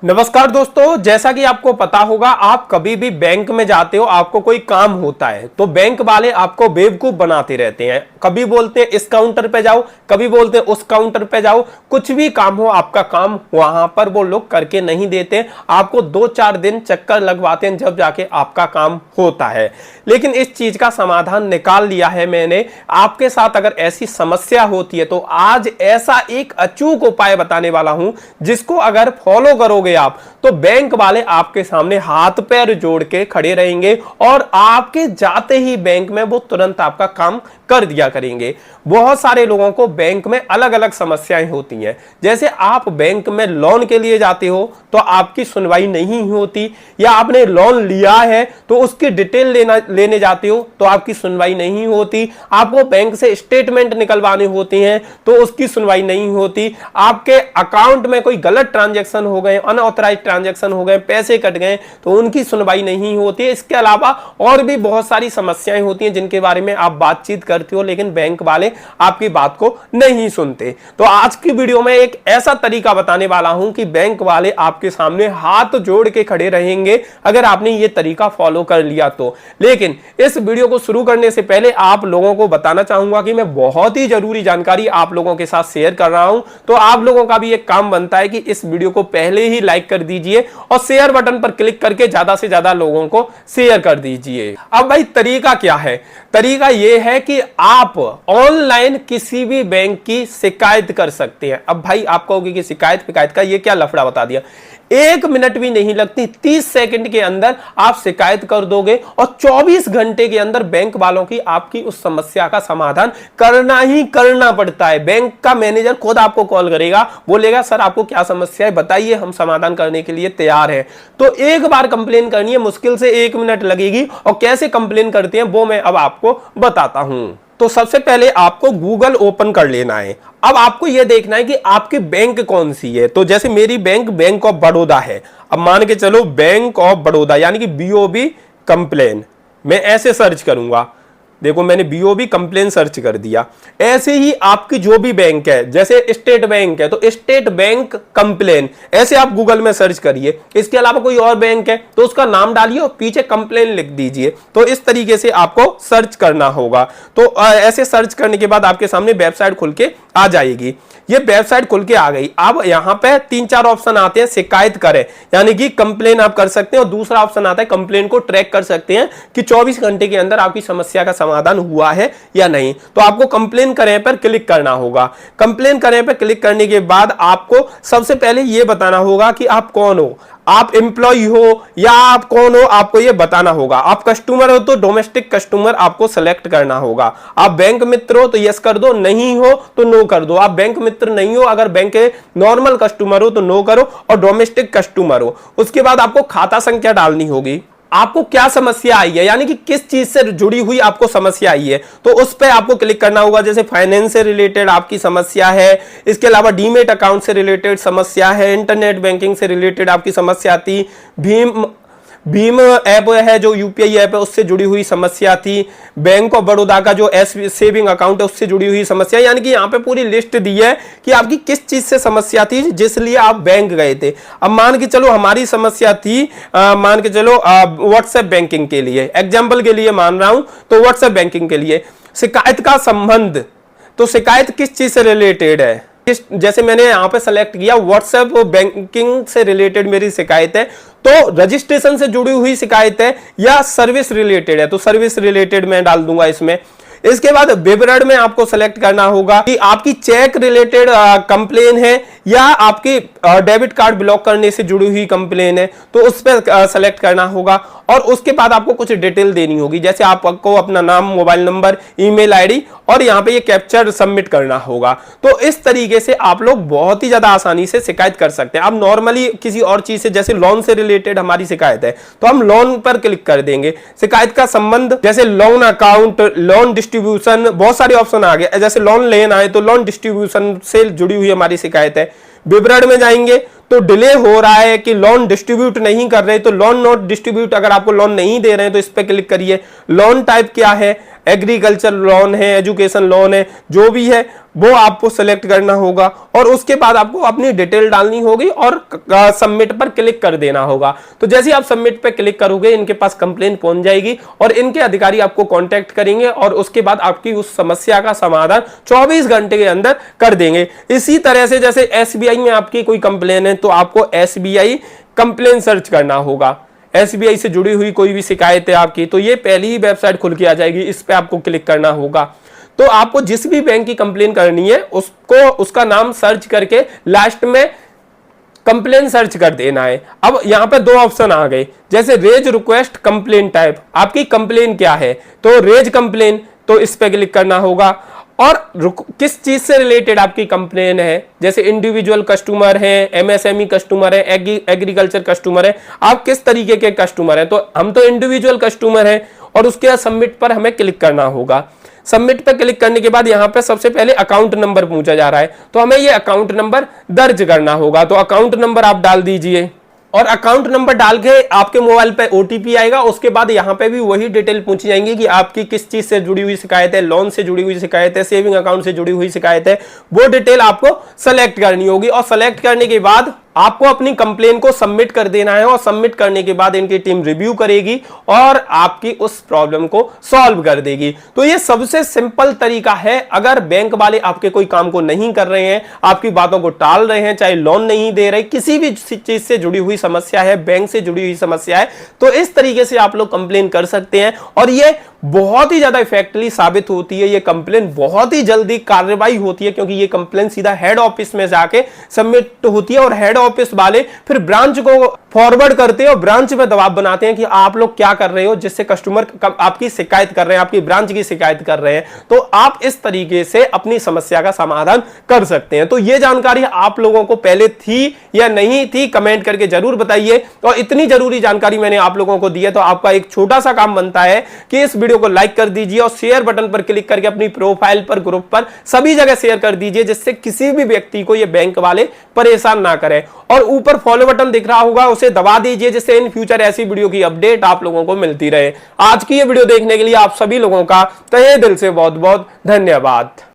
नमस्कार दोस्तों, जैसा कि आपको पता होगा, आप कभी भी बैंक में जाते हो, आपको कोई काम होता है तो बैंक वाले आपको बेवकूफ बनाते रहते हैं। कभी बोलते हैं इस काउंटर पे जाओ, कभी बोलते हैं उस काउंटर पे जाओ। कुछ भी काम हो, आपका काम वहां पर वो लोग करके नहीं देते। आपको 2-4 दिन चक्कर लगवाते हैं, जब जाके आपका काम होता है। लेकिन इस चीज का समाधान निकाल लिया है मैंने। आपके साथ अगर ऐसी समस्या होती है तो आज ऐसा एक अचूक उपाय बताने वाला हूं, जिसको अगर फॉलो करोगे आप तो बैंक वाले आपके सामने हाथ पैर जोड़ के खड़े रहेंगे और आपके जाते ही बैंक में वो तुरंत आपका काम कर दिया करेंगे। बहुत सारे लोगों को बैंक में अलग अलग समस्याएं होती हैं। जैसे आप बैंक में लोन के लिए जाते हो तो आपकी सुनवाई नहीं होती, या आपने लोन लिया है तो उसकी डिटेल लेने जाते हो तो आपकी सुनवाई नहीं होती। आपको बैंक से स्टेटमेंट निकलवाने होते हैं तो उसकी सुनवाई नहीं होती। आपके अकाउंट में कोई गलत ट्रांजैक्शन हो गए, अनऑथराइज्ड ट्रांजैक्शन हो गए, पैसे कट गए तो उनकी सुनवाई नहीं होती है। इसके अलावा और भी बहुत सारी समस्याएं होती हैं जिनके बारे में आप बातचीत करते हो, लेकिन बैंक वाले आपकी बात को नहीं सुनते। तो आज की वीडियो में एक ऐसा तरीका बताने वाला हूं कि बैंक वाले आपके सामने हाथ जोड़ के खड़े रहेंगे अगर आपने ये तरीका फॉलो कर लिया तो। लेकिन इस वीडियो को शुरू करने से पहले आप लोगों को बताना चाहूंगा कि मैं बहुत ही जरूरी जानकारी आप लोगों के साथ शेयर कर रहा हूं। तो आप लोगों का भी एक काम बनता है कि इस वीडियो को पहले ही लाइक कर दीजिए और शेयर बटन पर क्लिक करके ज्यादा से ज्यादा लोगों को शेयर कर दीजिए। अब भाई तरीका क्या है? तरीका यह है कि आप ऑनलाइन किसी भी बैंक की शिकायत कर सकते हैं। अब भाई आप कहोगे कि शिकायत का ये क्या लफड़ा बता दिया। 1 मिनट भी नहीं लगती, 30 सेकंड के अंदर आप शिकायत कर दोगे और 24 घंटे के अंदर बैंक वालों की आपकी उस समस्या का समाधान करना ही करना पड़ता है। बैंक का मैनेजर खुद आपको कॉल करेगा, बोलेगा सर आपको क्या समस्या है बताइए, हम समाधान करने के लिए तैयार हैं। तो एक बार कंप्लेन करनी है, मुश्किल से 1 मिनट लगेगी। और कैसे कंप्लेन करते हैं वो मैं अब आपको बताता हूं। तो सबसे पहले आपको गूगल ओपन कर लेना है। अब आपको यह देखना है कि आपकी बैंक कौन सी है। तो जैसे मेरी बैंक ऑफ बड़ौदा है। अब मान के चलो बैंक ऑफ बड़ौदा यानी कि BOB कंप्लेन, मैं ऐसे सर्च करूंगा। देखो मैंने BOB कंप्लेन सर्च कर दिया। ऐसे ही आपकी जो भी बैंक है, जैसे स्टेट बैंक है तो स्टेट बैंक कंप्लेन, ऐसे आप गूगल में सर्च करिए। इसके अलावा कोई और बैंक है तो उसका नाम डालिए और पीछे कंप्लेन लिख दीजिए। तो इस तरीके से आपको सर्च करना होगा। तो ऐसे सर्च करने के बाद आपके सामने वेबसाइट खुल के आ जाएगी। ये वेबसाइट खुल के आ गई। अब यहां पे 3-4 ऑप्शन आते हैं। शिकायत करें यानी कि कंप्लेन आप कर सकते हैं, और दूसरा ऑप्शन आता है कंप्लेन को ट्रैक कर सकते हैं कि 24 घंटे के अंदर आपकी समस्या का समाधान हुआ है या नहीं। तो आपको कंप्लेन करें पर क्लिक करना होगा। कंप्लेन करें पर क्लिक करने के बाद आपको सबसे पहले यह बताना होगा कि आप कौन हो, आप एम्प्लॉय हो या आप कौन हो, आपको यह बताना होगा। आप कस्टमर हो तो डोमेस्टिक कस्टमर आपको सेलेक्ट करना होगा। आप बैंक मित्र हो तो यस कर दो, नहीं हो तो नो कर दो। आप बैंक मित्र नहीं हो, अगर बैंक के नॉर्मल कस्टमर हो तो नो करो, और डोमेस्टिक कस्टमर हो उसके बाद आपको खाता संख्या डालनी होगी। आपको क्या समस्या आई है, यानी कि किस चीज से जुड़ी हुई आपको समस्या आई है, तो उस पर आपको क्लिक करना होगा। जैसे फाइनेंस से रिलेटेड आपकी समस्या है, इसके अलावा डीमेट अकाउंट से रिलेटेड समस्या है, इंटरनेट बैंकिंग से रिलेटेड आपकी समस्या थी, भीम ऐप है जो UPI ऐप है उससे जुड़ी हुई समस्या थी, बैंक ऑफ बड़ौदा का जो सेविंग अकाउंट है उससे जुड़ी हुई समस्या। यानी कि यहाँ पे पूरी लिस्ट दी है कि आपकी किस चीज से समस्या थी जिसलिए आप बैंक गए थे। अब मान के चलो हमारी समस्या थी, मान के चलो व्हाट्सएप बैंकिंग के लिए, एग्जाम्पल के लिए मान रहा हूं, तो व्हाट्सएप बैंकिंग के लिए शिकायत का संबंध, तो शिकायत किस चीज से रिलेटेड है। जैसे मैंने यहां पे सेलेक्ट किया व्हाट्सएप बैंकिंग से रिलेटेड मेरी शिकायत है, तो रजिस्ट्रेशन से जुड़ी हुई शिकायत है या सर्विस रिलेटेड है, तो सर्विस रिलेटेड मैं डाल दूंगा इसमें। इसके बाद विवरण में आपको सेलेक्ट करना होगा कि आपकी चेक रिलेटेड कंप्लेन है या आपकी डेबिट कार्ड ब्लॉक करने से जुड़ी हुई कंप्लेन है, तो उस पर सेलेक्ट करना होगा। और उसके बाद आपको कुछ डिटेल देनी होगी, जैसे आपको अपना नाम, मोबाइल नंबर, ईमेल आईडी और यहाँ पे ये कैप्चर सबमिट करना होगा। तो इस तरीके से आप लोग बहुत ही ज्यादा आसानी से शिकायत कर सकते हैं। अब नॉर्मली किसी और चीज से, जैसे लोन से रिलेटेड हमारी शिकायत है तो हम लोन पर क्लिक कर देंगे। शिकायत का संबंध जैसे लोन अकाउंट, लोन डिस्ट्रीब्यूशन, बहुत सारे ऑप्शन आ गए। जैसे लोन लेना है तो लोन डिस्ट्रीब्यूशन से जुड़ी हुई हमारी शिकायत है। विवरण में जाएंगे तो डिले हो रहा है कि लोन डिस्ट्रीब्यूट नहीं कर रहे, तो लोन नॉट डिस्ट्रीब्यूट, अगर आपको लोन नहीं दे रहे हैं तो इस पे क्लिक करिए। लोन टाइप क्या है, एग्रीकल्चर लोन है, एजुकेशन लोन है, जो भी है वो आपको सेलेक्ट करना होगा और उसके बाद आपको अपनी डिटेल डालनी होगी और सबमिट पर क्लिक कर देना होगा। तो जैसे आप सबमिट पे क्लिक करोगे इनके पास कंप्लेंट पहुंच जाएगी और इनके अधिकारी आपको कांटेक्ट करेंगे और उसके बाद आपकी उस समस्या का समाधान 24 घंटे के अंदर कर देंगे। इसी तरह से जैसे एसबीआई में आपकी कोई कंप्लेन है तो आपको एसबीआई कंप्लेन सर्च करना होगा। एसबीआई से जुड़ी हुई कोई भी शिकायत है आपकी तो ये पहली ही वेबसाइट खुल के आ जाएगी, इस पे आपको क्लिक करना होगा। तो आपको जिस भी बैंक की कंप्लेन करनी है उसको उसका नाम सर्च करके लास्ट में कंप्लेन सर्च कर देना है। अब यहां पे 2 ऑप्शन आ गए, जैसे रेज रिक्वेस्ट कंप्लेन टाइप, आपकी कंप्लेन क्या है, तो रेज कंप्लेन, तो इस पे क्लिक करना होगा। और किस चीज से रिलेटेड आपकी कंप्लेन है, जैसे इंडिविजुअल कस्टमर है, एमएसएमई कस्टमर है, एग्रीकल्चर कस्टमर है, आप किस तरीके के कस्टमर हैं, तो हम तो इंडिविजुअल कस्टमर हैं और उसके बाद सबमिट पर हमें क्लिक करना होगा। सबमिट पर क्लिक करने के बाद यहाँ पे सबसे पहले अकाउंट नंबर पूछा जा रहा है तो हमें ये अकाउंट नंबर दर्ज करना होगा। तो अकाउंट नंबर आप डाल दीजिए और अकाउंट नंबर डाल के आपके मोबाइल पे ओटीपी आएगा। उसके बाद यहाँ पे भी वही डिटेल पूछी जाएंगी कि आपकी किस चीज से जुड़ी हुई शिकायत है, लोन से जुड़ी हुई शिकायत है, सेविंग अकाउंट से जुड़ी हुई शिकायत है, वो डिटेल आपको सेलेक्ट करनी होगी। और सेलेक्ट करने के बाद आपको अपनी कंप्लेन को सबमिट कर देना है और सबमिट करने के बाद इनकी टीम रिव्यू करेगी और आपकी उस प्रॉब्लम को सॉल्व कर देगी। तो ये सबसे सिंपल तरीका है। अगर बैंक वाले आपके कोई काम को नहीं कर रहे हैं, आपकी बातों को टाल रहे हैं, चाहे लोन नहीं दे रहे, किसी भी चीज से जुड़ी हुई समस्या है, बैंक से जुड़ी हुई समस्या है, तो इस तरीके से आप लोग कंप्लेन कर सकते हैं और ये बहुत ही ज्यादा इफेक्टिवली साबित होती है। ये कंप्लेन बहुत ही जल्दी कार्रवाई होती है क्योंकि ये कंप्लेन सीधा हेड ऑफिस में जाके सबमिट होती है और हेड ऑफिस वाले फिर ब्रांच को फॉरवर्ड करते हैं और ब्रांच में दबाव बनाते हैं कि आप लोग क्या कर रहे हो, जिससे कस्टमर आपकी शिकायत कर रहे हैं, आपकी ब्रांच की शिकायत कर रहे हैं। तो आप इस तरीके से अपनी समस्या का समाधान कर सकते हैं। तो ये जानकारी आप लोगों को पहले थी या नहीं थी, कमेंट करके जरूर बताइए। और इतनी जरूरी जानकारी मैंने आप लोगों को दी है तो आपका एक छोटा सा काम बनता है कि इस वीडियो को लाइक कर दीजिए और शेयर बटन पर क्लिक करके अपनी प्रोफाइल पर, ग्रुप पर, सभी जगह शेयर कर दीजिए, जिससे किसी भी व्यक्ति को ये बैंक वाले परेशान ना करें। और ऊपर फॉलो बटन दिख रहा होगा, उसे दबा दीजिए, जिससे इन फ्यूचर ऐसी वीडियो की अपडेट आप लोगों को मिलती रहे। आज की ये वीडियो देखने के लिए आप सभी लोगों का तहे दिल से बहुत बहुत धन्यवाद।